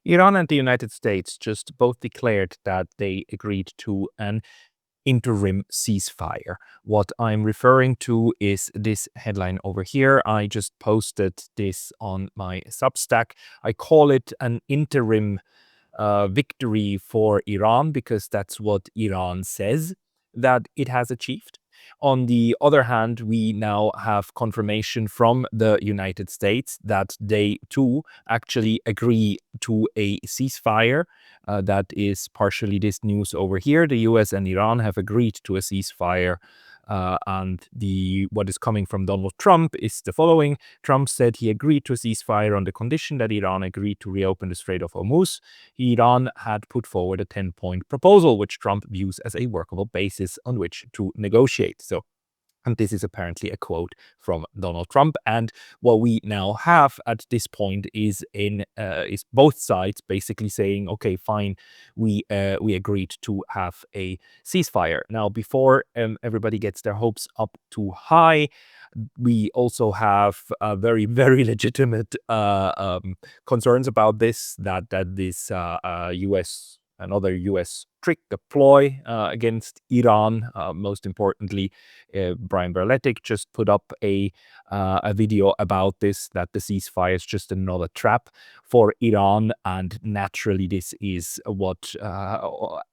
Iran and the United States just both declared that they agreed to an interim ceasefire. What I'm referring to is this headline over here. I just posted this on my Substack. I call it an interim victory for Iran because that's what Iran says that it has achieved. On the other hand, we now have confirmation from the United States that they too actually agree to a ceasefire. That is partially this news over here. The US and Iran have agreed to a ceasefire. And what is coming from Donald Trump is the following. Trump said he agreed to a ceasefire on the condition that Iran agreed to reopen the Strait of Hormuz. Iran had put forward a 10-point proposal, which Trump views as a workable basis on which to negotiate. And this is apparently a quote from Donald Trump. And what we now have at this point is both sides basically saying, okay, fine, we agreed to have a ceasefire. Now, before everybody gets their hopes up too high, we also have very, very legitimate concerns about this, that this another U.S. trick, a ploy against Iran. Most importantly, Brian Berletic just put up a video about this, that the ceasefire is just another trap for Iran. And naturally, this is what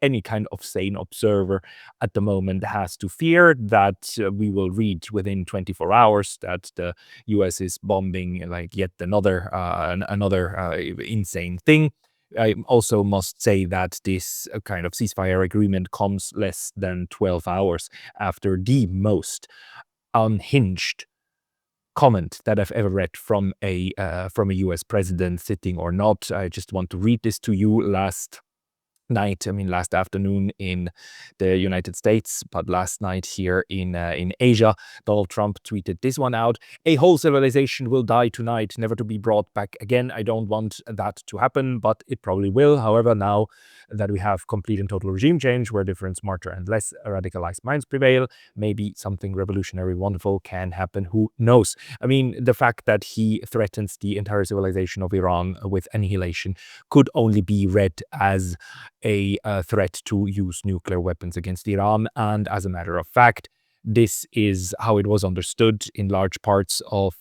any kind of sane observer at the moment has to fear, that we will read within 24 hours that the US is bombing like yet another insane thing. I also must say that this kind of ceasefire agreement comes less than 12 hours after the most unhinged comment that I've ever read from a US president, sitting or not. I just want to read this to you. Last afternoon in the United States, but last night here in Asia, Donald Trump tweeted this one out. "A whole civilization will die tonight, never to be brought back again. I don't want that to happen, but it probably will. However, now that we have complete and total regime change, where different, smarter and less radicalized minds prevail, maybe something revolutionary, wonderful can happen. Who knows?" I mean, the fact that he threatens the entire civilization of Iran with annihilation could only be read as a threat to use nuclear weapons against Iran. And as a matter of fact, this is how it was understood in large parts of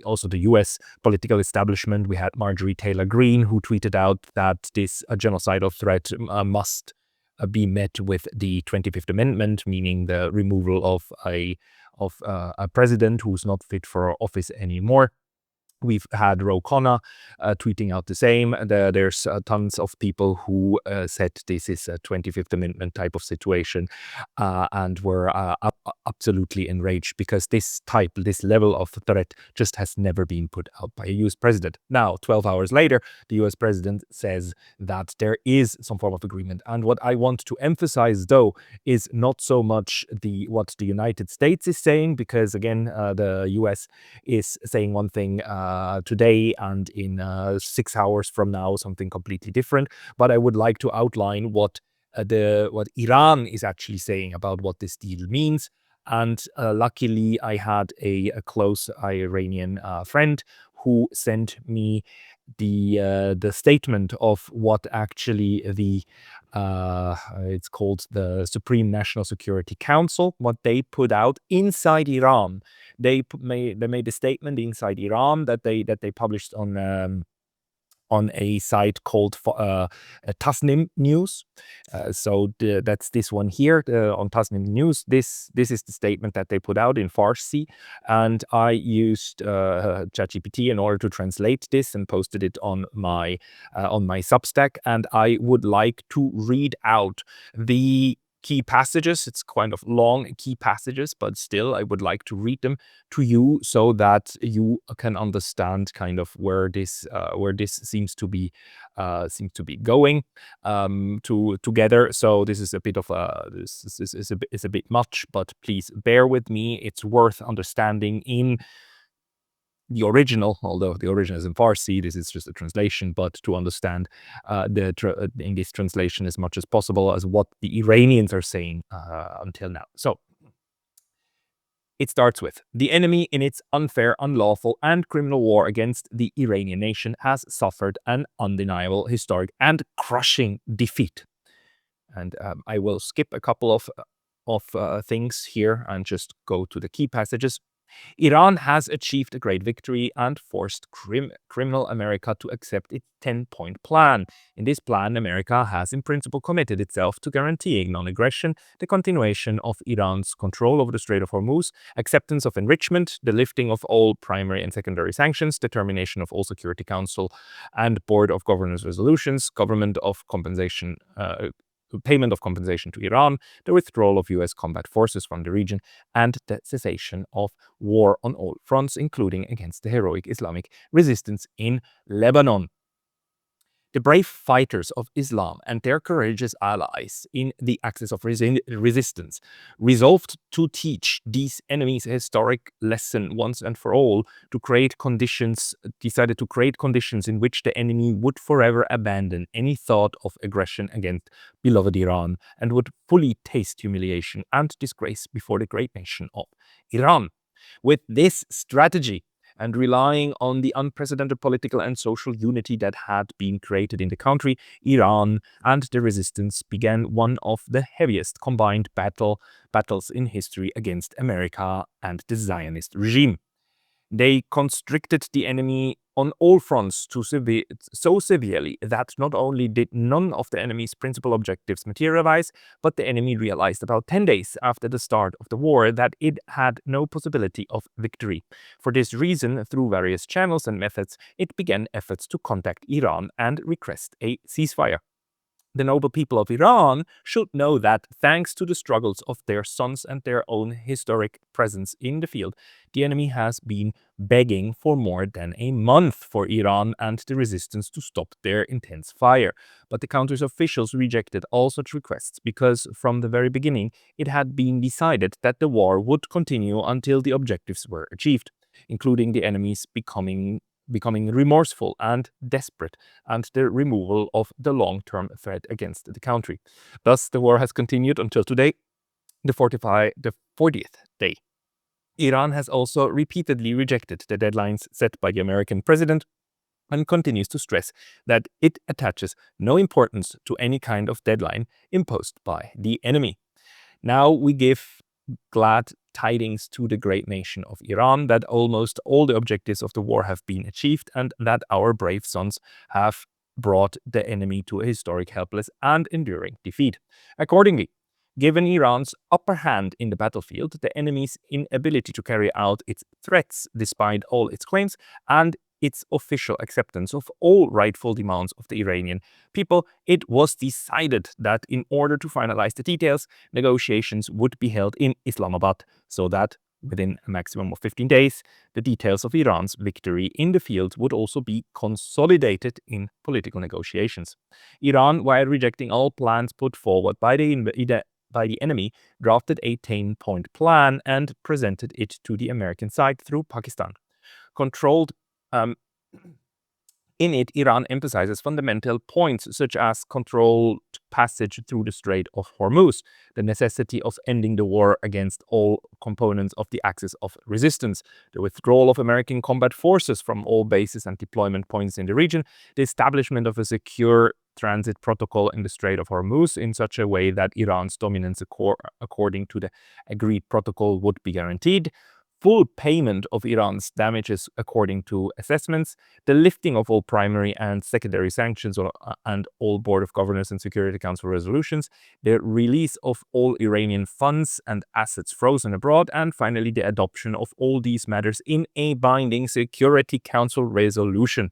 also the U.S. political establishment. We had Marjorie Taylor Greene, who tweeted out that this genocidal threat must be met with the 25th Amendment, meaning the removal of a president who's not fit for office anymore. We've had Ro Khanna tweeting out the same. There's tons of people who said this is a 25th Amendment type of situation and were absolutely enraged because this level of threat just has never been put out by a US president. Now, 12 hours later, the US president says that there is some form of agreement. And what I want to emphasize, though, is not so much what the United States is saying, because, again, the US is saying one thing today, and in 6 hours from now something completely different. But I would like to outline what Iran is actually saying about what this deal means. And luckily, I had a close Iranian friend who sent me the statement of what actually it's called the Supreme National Security Council, what they put out inside Iran. They made a statement inside Iran that they published on a site called Tasnim News. That's this one here on Tasnim News. This is the statement that they put out in Farsi, and I used ChatGPT in order to translate this and posted it on my Substack. And I would like to read out the key passages. It's kind of long key passages, but still I would like to read them to you so that you can understand kind of where this seems to be going together. So this is a bit of this is a bit much, but please bear with me. It's worth understanding in the original, although the original is in Farsi. This is just a translation, but to understand in this translation as much as possible as what the Iranians are saying until now. So It starts with, the enemy in its unfair, unlawful, and criminal war against the Iranian nation has suffered an undeniable, historic, and crushing defeat. And I will skip a couple of things here and just go to the key passages. Iran has achieved a great victory and forced criminal America to accept its 10-point plan. In this plan, America has in principle committed itself to guaranteeing non-aggression, the continuation of Iran's control over the Strait of Hormuz, acceptance of enrichment, the lifting of all primary and secondary sanctions, the termination of all Security Council and Board of Governors resolutions, payment of compensation to Iran, the withdrawal of US combat forces from the region, and the cessation of war on all fronts, including against the heroic Islamic resistance in Lebanon. The brave fighters of Islam and their courageous allies in the axis of resistance resolved to teach these enemies a historic lesson once and for all, decided to create conditions in which the enemy would forever abandon any thought of aggression against beloved Iran and would fully taste humiliation and disgrace before the great nation of Iran. With this strategy, and relying on the unprecedented political and social unity that had been created in the country, Iran and the resistance began one of the heaviest combined battles in history against America and the Zionist regime. They constricted the enemy on all fronts so severely that not only did none of the enemy's principal objectives materialize, but the enemy realized about 10 days after the start of the war that it had no possibility of victory. For this reason, through various channels and methods, it began efforts to contact Iran and request a ceasefire. The noble people of Iran should know that, thanks to the struggles of their sons and their own historic presence in the field, the enemy has been begging for more than a month for Iran and the resistance to stop their intense fire. But the country's officials rejected all such requests because, from the very beginning, it had been decided that the war would continue until the objectives were achieved, including the enemies becoming remorseful and desperate, and the removal of the long-term threat against the country. Thus, the war has continued until today, the 40th day. Iran has also repeatedly rejected the deadlines set by the American president and continues to stress that it attaches no importance to any kind of deadline imposed by the enemy. Now we give glad tidings to the great nation of Iran that almost all the objectives of the war have been achieved and that our brave sons have brought the enemy to a historic, helpless, and enduring defeat. Accordingly, given Iran's upper hand in the battlefield, the enemy's inability to carry out its threats despite all its claims, and its official acceptance of all rightful demands of the Iranian people, it was decided that in order to finalize the details, negotiations would be held in Islamabad, so that within a maximum of 15 days, the details of Iran's victory in the field would also be consolidated in political negotiations. Iran, while rejecting all plans put forward by the enemy, drafted a 10-point plan and presented it to the American side through Pakistan. In it, Iran emphasizes fundamental points such as controlled passage through the Strait of Hormuz, the necessity of ending the war against all components of the axis of resistance, the withdrawal of American combat forces from all bases and deployment points in the region, the establishment of a secure transit protocol in the Strait of Hormuz in such a way that Iran's dominance according to the agreed protocol would be guaranteed, full payment of Iran's damages according to assessments, the lifting of all primary and secondary sanctions and all Board of Governors and Security Council resolutions, the release of all Iranian funds and assets frozen abroad, and finally the adoption of all these matters in a binding Security Council resolution.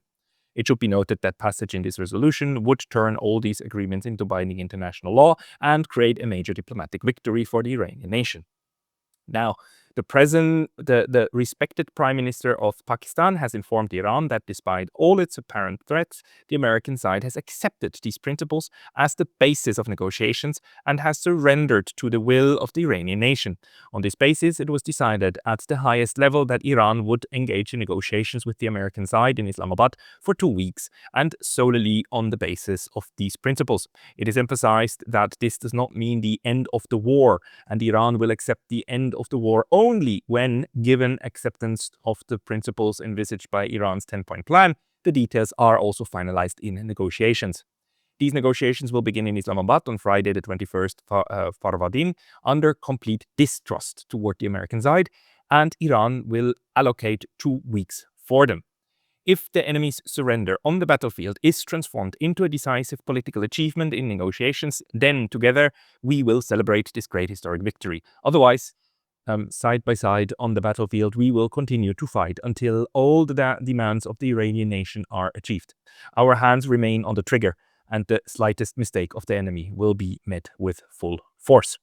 It should be noted that passage in this resolution would turn all these agreements into binding international law and create a major diplomatic victory for the Iranian nation. Now, the respected Prime Minister of Pakistan has informed Iran that despite all its apparent threats, the American side has accepted these principles as the basis of negotiations and has surrendered to the will of the Iranian nation. On this basis, it was decided at the highest level that Iran would engage in negotiations with the American side in Islamabad for 2 weeks, and solely on the basis of these principles. It is emphasized that this does not mean the end of the war, and Iran will accept the end of the war only only when given acceptance of the principles envisaged by Iran's 10-point plan, the details are also finalized in negotiations. These negotiations will begin in Islamabad on Friday, the 21st Farvardin, under complete distrust toward the American side, and Iran will allocate 2 weeks for them. If the enemy's surrender on the battlefield is transformed into a decisive political achievement in negotiations, then together we will celebrate this great historic victory. Otherwise, side by side on the battlefield, we will continue to fight until all the demands of the Iranian nation are achieved. Our hands remain on the trigger, and the slightest mistake of the enemy will be met with full force.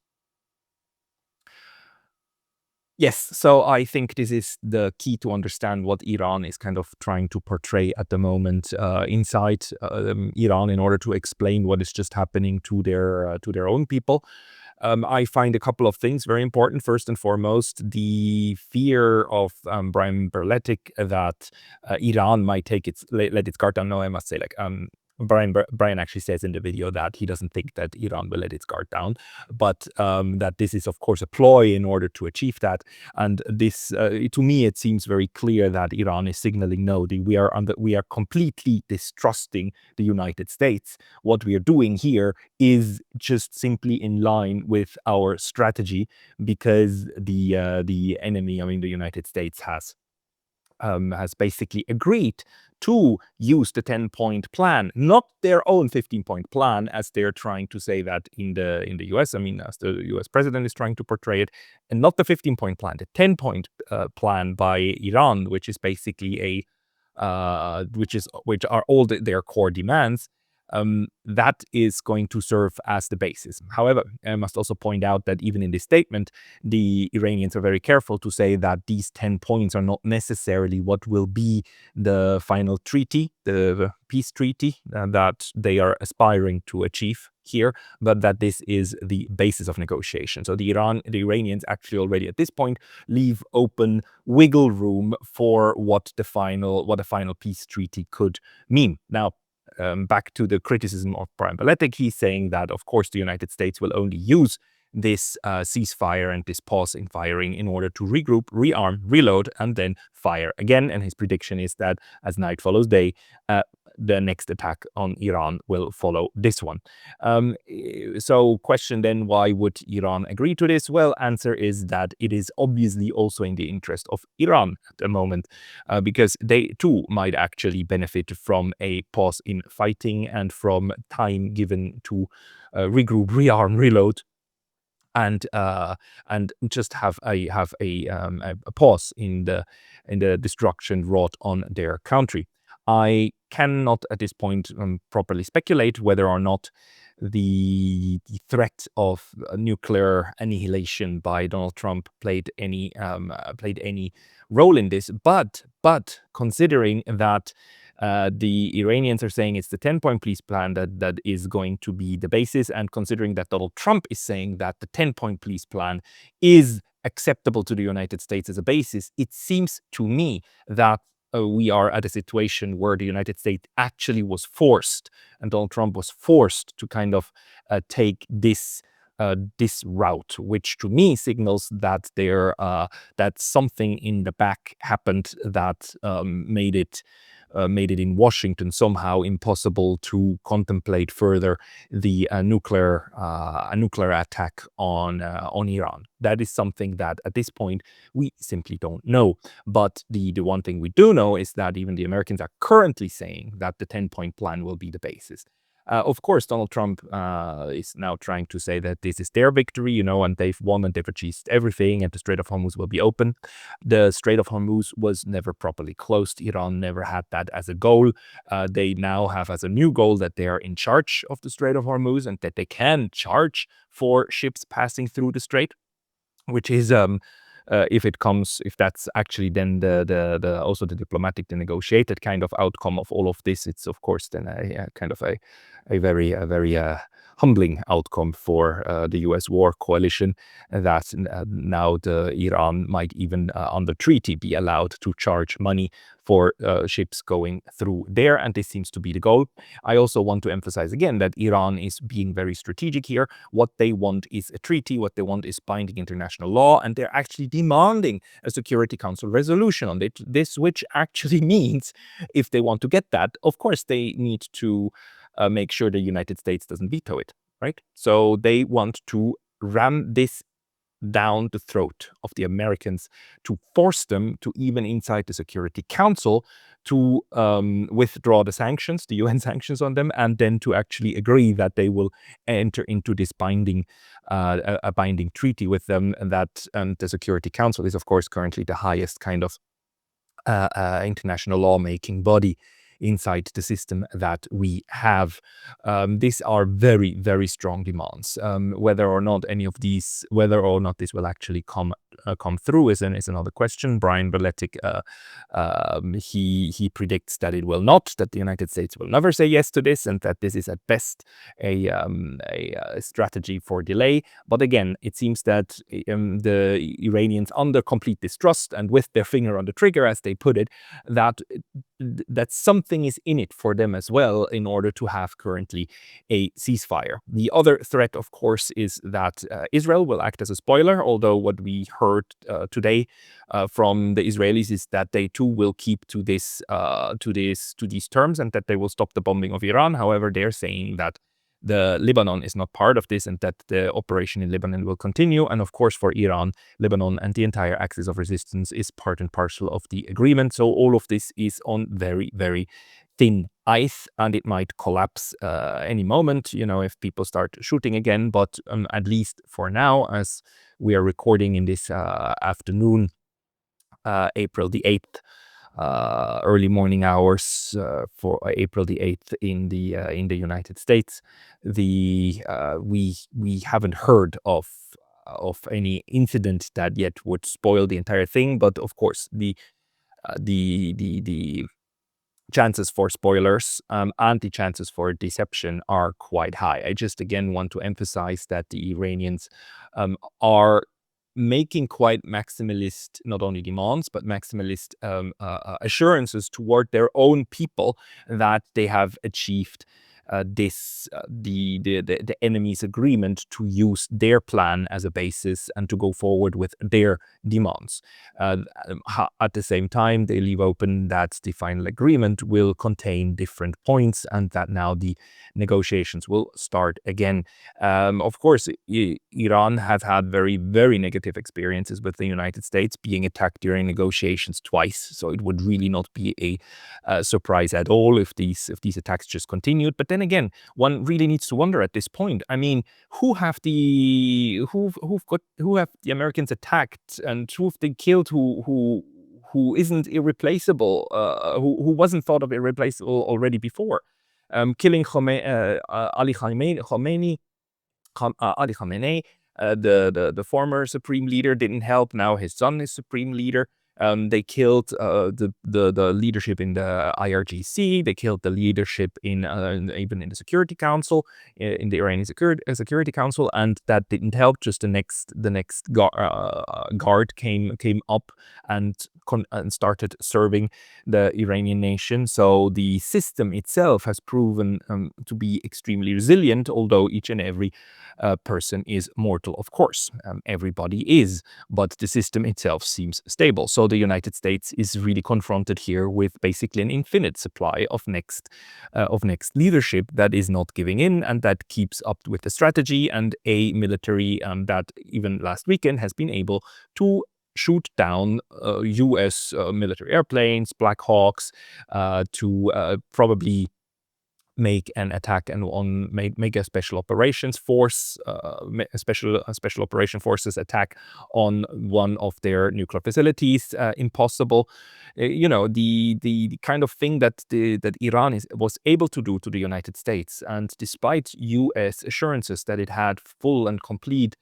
Yes, so I think this is the key to understand what Iran is kind of trying to portray at the moment inside Iran in order to explain what is just happening to their own people. I find a couple of things very important. First and foremost, the fear of Brian Berletic that Iran might let its guard down. No, I must say, Brian actually says in the video that he doesn't think that Iran will let its guard down, but that this is of course a ploy in order to achieve that. And this, to me, it seems very clear that Iran is signaling, no, we are completely distrusting the United States. What we are doing here is just simply in line with our strategy, because the enemy, I mean the United States, has basically agreed to use the 10-point plan, not their own 15-point plan, as they're trying to say that in the US. I mean, as the US president is trying to portray it, and not the 15-point plan, the 10-point plan by Iran, which is basically which are all their core demands. That is going to serve as the basis. However, I must also point out that even in this statement, the Iranians are very careful to say that these 10 points are not necessarily what will be the final treaty, the peace treaty that they are aspiring to achieve here, but that this is the basis of negotiation. So the Iranians actually already at this point leave open wiggle room for what a final peace treaty could mean. Now, back to the criticism of Brian Berletic, he's saying that, of course, the United States will only use this ceasefire and this pause in firing in order to regroup, rearm, reload, and then fire again. And his prediction is that as night follows day, the next attack on Iran will follow this one. So question then, why would Iran agree to this? Well, answer is that it is obviously also in the interest of Iran at the moment, because they too might actually benefit from a pause in fighting and from time given to regroup, rearm, reload, and just have a pause in the destruction wrought on their country. I cannot at this point properly speculate whether or not the threat of nuclear annihilation by Donald Trump played any role in this. But considering that the Iranians are saying it's the 10-point peace plan that is going to be the basis, and considering that Donald Trump is saying that the 10-point peace plan is acceptable to the United States as a basis, it seems to me that we are at a situation where the United States actually was forced, and Donald Trump was forced to kind of take this route, which to me signals that that something in the back happened that made it in Washington somehow impossible to contemplate further the nuclear attack on Iran. That is something that at this point we simply don't know. But the one thing we do know is that even the Americans are currently saying that the 10-point plan will be the basis. Of course, Donald Trump is now trying to say that this is their victory, and they've won and they've achieved everything, and the Strait of Hormuz will be open. The Strait of Hormuz was never properly closed. Iran never had that as a goal. They now have as a new goal that they are in charge of the Strait of Hormuz and that they can charge for ships passing through the strait, which is if that's actually then the also the diplomatic, the negotiated kind of outcome of all of this, it's of course then a kind of a very humbling outcome for the US war coalition, that now Iran might even under treaty be allowed to charge money for ships going through there, and this seems to be the goal. I also want to emphasize again that Iran is being very strategic here. What they want is a treaty, what they want is binding international law, and they're actually demanding a Security Council resolution on this, which actually means if they want to get that, of course, they need to make sure the United States doesn't veto it, right? So they want to ram this down the throat of the Americans to force them to, even inside the Security Council, to withdraw the sanctions, the UN sanctions on them, and then to actually agree that they will enter into this binding, a binding treaty with them. And that the Security Council is, of course, currently the highest kind of international lawmaking body inside the system that we have. These are very, very strong demands. Whether or not this will actually come through is another question. Brian Berletic, he predicts that it will not, that the United States will never say yes to this, and that this is at best a strategy for delay. But again, it seems that the Iranians, under complete distrust and with their finger on the trigger, as they put it, that something is in it for them as well in order to have currently a ceasefire. The other threat, of course, is that Israel will act as a spoiler, although what we heard today from the Israelis is that they too will keep to these terms, and that they will stop the bombing of Iran. However, they're saying that the Lebanon is not part of this, and that the operation in Lebanon will continue. And of course, for Iran, Lebanon and the entire axis of resistance is part and parcel of the agreement. So all of this is on very, very thin ice, and it might collapse any moment, if people start shooting again. But at least for now, as we are recording in this afternoon, April the 8th, early morning hours for April the 8th in the United States, we haven't heard of any incident that yet would spoil the entire thing. But of course, the chances for spoilers and the chances for deception are quite high. I just again want to emphasize that the Iranians are making quite maximalist, not only demands, but maximalist assurances toward their own people that they have achieved the enemy's agreement to use their plan as a basis and to go forward with their demands. At the same time, they leave open that the final agreement will contain different points, and that now the negotiations will start again. Of course, Iran have had very, very negative experiences with the United States, being attacked during negotiations twice. So it would really not be a surprise at all if these attacks just continued. But then again, one really needs to wonder at this point. I mean, who have the Americans attacked, and who have they killed? Who isn't irreplaceable? Who wasn't thought of irreplaceable already before? Killing Ali Khamenei, the former supreme leader, didn't help. Now his son is supreme leader. They killed the leadership in the IRGC. They killed the leadership in even in the Security Council, in the Iranian Security Council, and that didn't help. Just the next guard came up and started serving the Iranian nation. So the system itself has proven to be extremely resilient, although each and every person is mortal, of course. Everybody is, but the system itself seems stable. So the United States is really confronted here with basically an infinite supply of next leadership that is not giving in, and that keeps up with the strategy and a military that even last weekend has been able to shoot down U.S. military airplanes, Black Hawks, to probably make an attack and make a special operations force, special operation forces attack on one of their nuclear facilities. Impossible, the kind of thing that Iran was able to do to the United States, and despite U.S. assurances that it had full and complete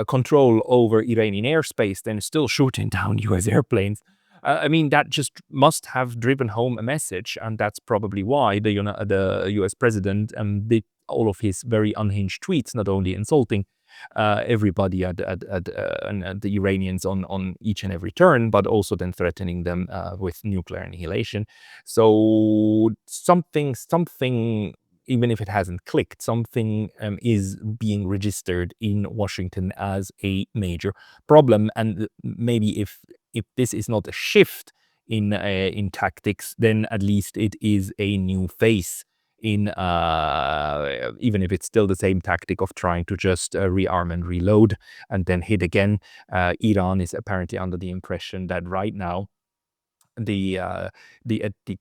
control over Iranian airspace, then still shooting down U.S. airplanes. I mean, that just must have driven home a message, and that's probably why the U.S. president all of his very unhinged tweets, not only insulting everybody at the Iranians on each and every turn, but also then threatening them with nuclear annihilation. So something, even if it hasn't clicked, something is being registered in Washington as a major problem. And maybe if this is not a shift in tactics, then at least it is a new phase in even if it's still the same tactic of trying to just rearm and reload and then hit again. Iran is apparently under the impression that right now the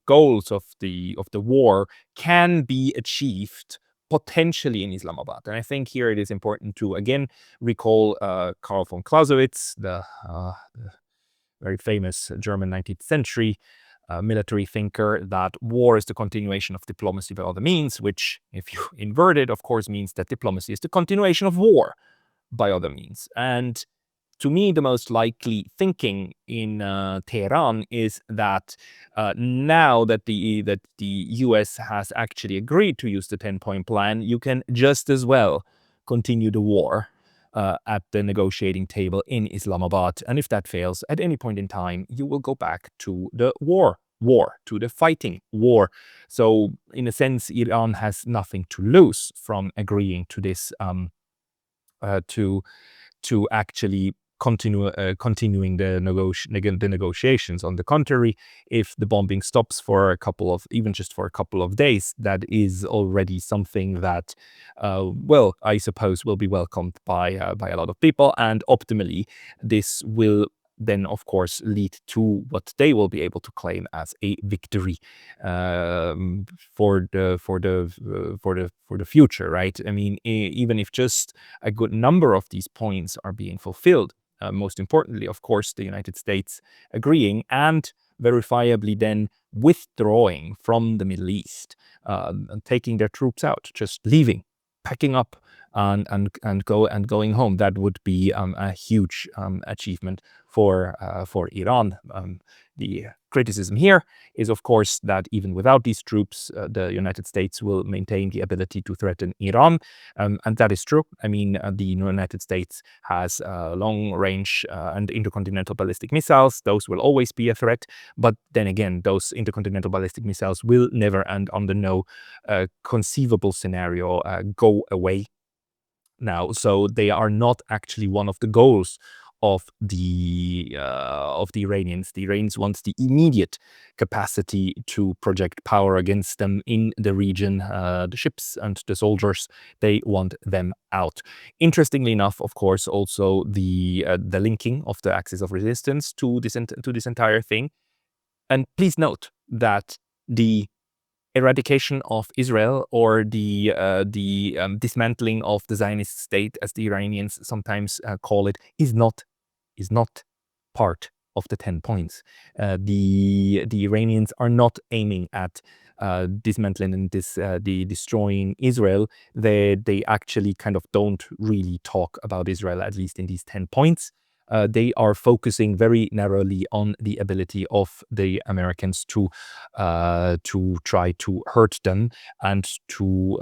goals of the war can be achieved potentially in Islamabad. And I think here it is important to again recall Karl von Clausewitz, the very famous German 19th century military thinker, that war is the continuation of diplomacy by other means, which, if you invert it, of course, means that diplomacy is the continuation of war by other means. And to me, the most likely thinking in Tehran is that now that the US has actually agreed to use the 10-point plan, you can just as well continue the war at the negotiating table in Islamabad. And if that fails at any point in time, you will go back to the war, to the fighting war. So in a sense, Iran has nothing to lose from agreeing to this, to actually continuing the negotiations. On the contrary, if the bombing stops for even just for a couple of days, that is already something that, well, I suppose will be welcomed by a lot of people, and optimally, this will then, of course, lead to what they will be able to claim as a victory for the future, right? I mean, even if just a good number of these points are being fulfilled, most importantly, of course, the United States agreeing and verifiably then withdrawing from the Middle East, and taking their troops out, just leaving, packing up, and going home. That would be a huge achievement for Iran. The criticism here is, of course, that even without these troops, the United States will maintain the ability to threaten Iran, and that is true. I mean, the United States has long-range and intercontinental ballistic missiles. Those will always be a threat, but then again, those intercontinental ballistic missiles will never, and under no conceivable scenario, go away now. So they are not actually one of the goals of the Iranians. The Iranians want the immediate capacity to project power against them in the region. The ships and the soldiers, they want them out. Interestingly enough, of course, also the linking of the axis of resistance to this entire thing. And please note that the eradication of Israel, or the dismantling of the Zionist state, as the Iranians sometimes call it, is not part of the 10 points. The Iranians are not aiming at dismantling and destroying Israel. They actually kind of don't really talk about Israel, at least in these 10 points. They are focusing very narrowly on the ability of the Americans to try to hurt them and to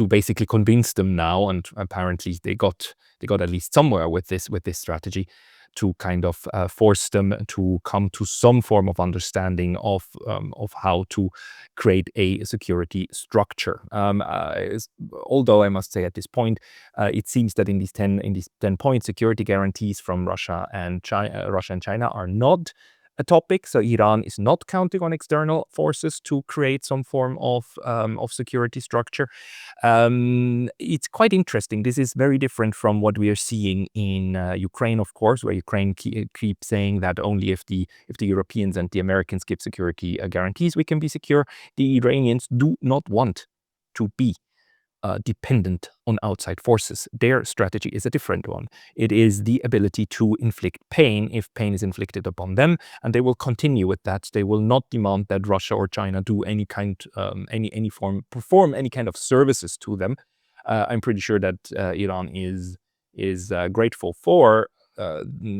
basically convince them now, and apparently they got at least somewhere with this strategy, to kind of force them to come to some form of understanding of how to create a security structure. Although I must say at this point, it seems that in these 10 points, security guarantees from Russia and China are not a topic. So Iran is not counting on external forces to create some form of security structure. It's quite interesting. This is very different from what we are seeing in Ukraine, of course, where Ukraine keeps saying that only if the Europeans and the Americans give security guarantees, we can be secure. The Iranians do not want to be dependent on outside forces. Their strategy is a different one. It is the ability to inflict pain if pain is inflicted upon them, and they will continue with that. They will not demand that Russia or China do perform any kind of services to them. I'm pretty sure that Iran is grateful for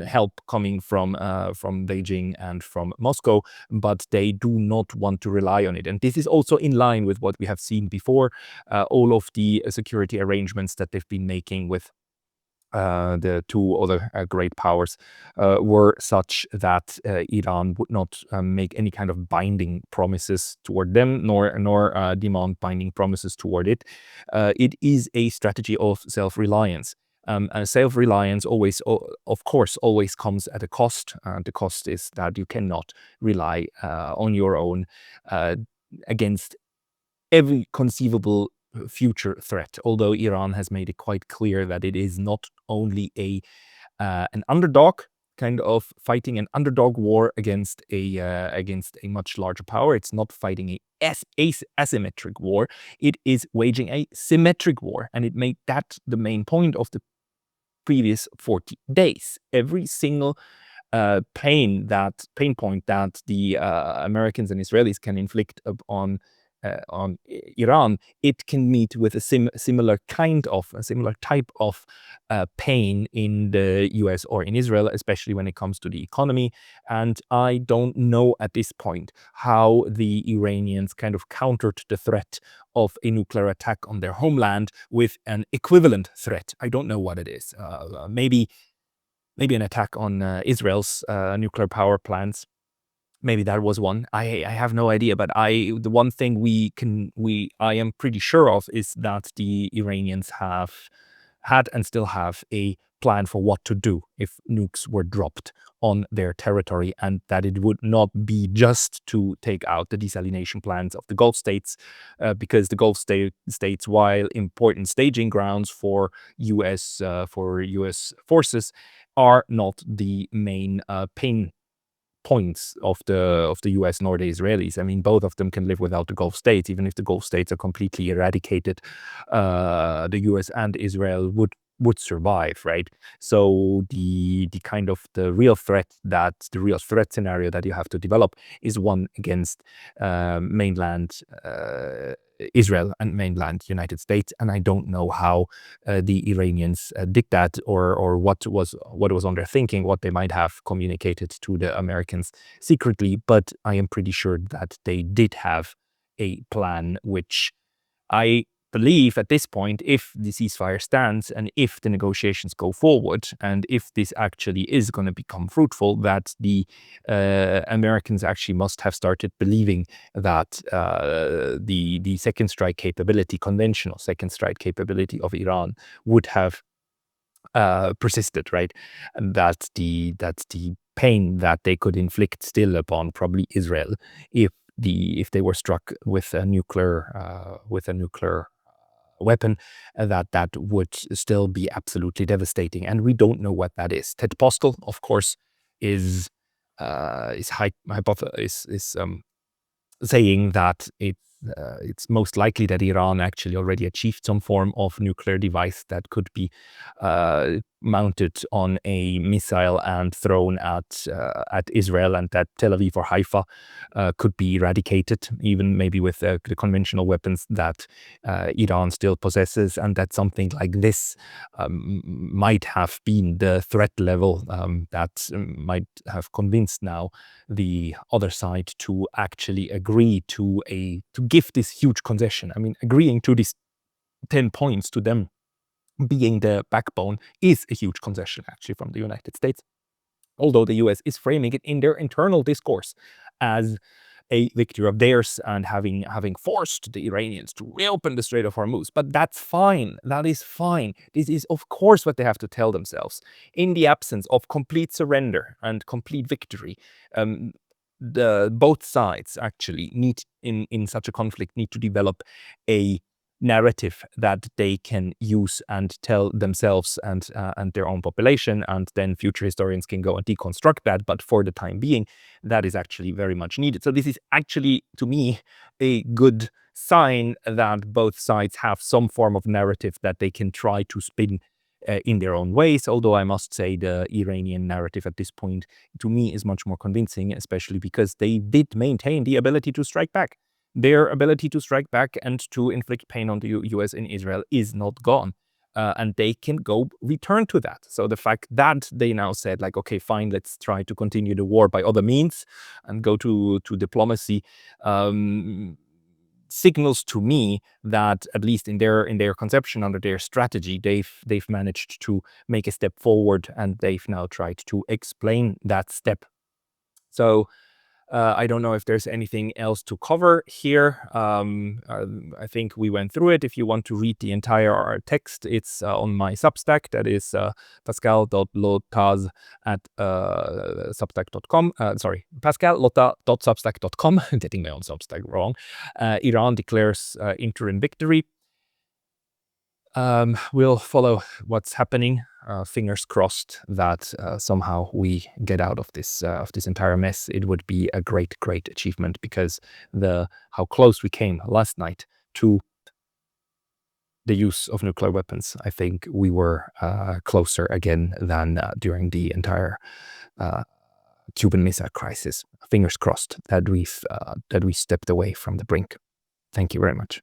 help coming from Beijing and from Moscow, but they do not want to rely on it. And this is also in line with what we have seen before. All of the security arrangements that they've been making with the two other great powers were such that Iran would not make any kind of binding promises toward them, nor demand binding promises toward it. It is a strategy of self-reliance. Self-reliance always, of course, always comes at a cost. The cost is that you cannot rely on your own against every conceivable future threat, although Iran has made it quite clear that it is not only an underdog, kind of fighting an underdog war against a much larger power. It's not fighting a asymmetric war. It is waging a symmetric war, and it made that the main point of the previous 40 days. Every single pain point that the Americans and Israelis can inflict on Iran, it can meet with a similar type of pain in the US or in Israel, especially when it comes to the economy. And I don't know at this point how the Iranians kind of countered the threat of a nuclear attack on their homeland with an equivalent threat. I don't know what it is. Maybe an attack on Israel's nuclear power plants. Maybe that was one. I have no idea, but the one thing I am pretty sure of is that the Iranians have had and still have a plan for what to do if nukes were dropped on their territory, and that it would not be just to take out the desalination plants of the Gulf states, because the Gulf states, while important staging grounds for U.S. Forces, are not the main pain points of the US nor the Israelis. I mean, both of them can live without the Gulf states. Even if the Gulf states are completely eradicated, the US and Israel would survive, right? So the real threat scenario that you have to develop is one against mainland Israel and mainland United States, and I don't know how the Iranians did that, or what was on their thinking, what they might have communicated to the Americans secretly. But I am pretty sure that they did have a plan, which I believe at this point, if the ceasefire stands and if the negotiations go forward and if this actually is going to become fruitful, that the Americans actually must have started believing that the second strike capability, conventional second strike capability of Iran would have persisted, right? And that's the pain that they could inflict still upon probably Israel if they were struck with a nuclear weapon, that would still be absolutely devastating. And we don't know what that is. Ted Postel, of course, is saying that it's most likely that Iran actually already achieved some form of nuclear device that could be mounted on a missile and thrown at Israel, and that Tel Aviv or Haifa could be eradicated, even maybe with the conventional weapons that Iran still possesses, and that something like this might have been the threat level that might have convinced now the other side to actually agree to give this huge concession. I mean, agreeing to these 10 points, to them being the backbone, is a huge concession actually from the United States. Although the US is framing it in their internal discourse as a victory of theirs and having forced the Iranians to reopen the Strait of Hormuz. But that's fine. That is fine. This is, of course, what they have to tell themselves. In the absence of complete surrender and complete victory, both sides actually need, in such a conflict, need to develop a narrative that they can use and tell themselves and their own population, and then future historians can go and deconstruct that. But for the time being, that is actually very much needed. So this is actually, to me, a good sign that both sides have some form of narrative that they can try to spin in their own ways. Although I must say the Iranian narrative at this point, to me, is much more convincing, especially because they did maintain the ability to strike back. Their ability to strike back and to inflict pain on the US and Israel is not gone. and they can go return to that. So the fact that they now said, like, okay, fine, let's try to continue the war by other means and go to diplomacy, signals to me that, at least in their conception, under their strategy, they've managed to make a step forward, and they've now tried to explain that step. So I don't know if there's anything else to cover here. I think we went through it. If you want to read the entire text, it's on my Substack. That is pascal.lottaz at substack.com. Sorry, pascal.lottaz.substack.com. I'm getting my own Substack wrong. Iran declares interim victory. We'll follow what's happening. Fingers crossed that somehow we get out of this entire mess. It would be a great achievement, because how close we came last night to the use of nuclear weapons. I think we were closer again than during the entire Cuban Missile Crisis. Fingers crossed that we stepped away from the brink. Thank you very much.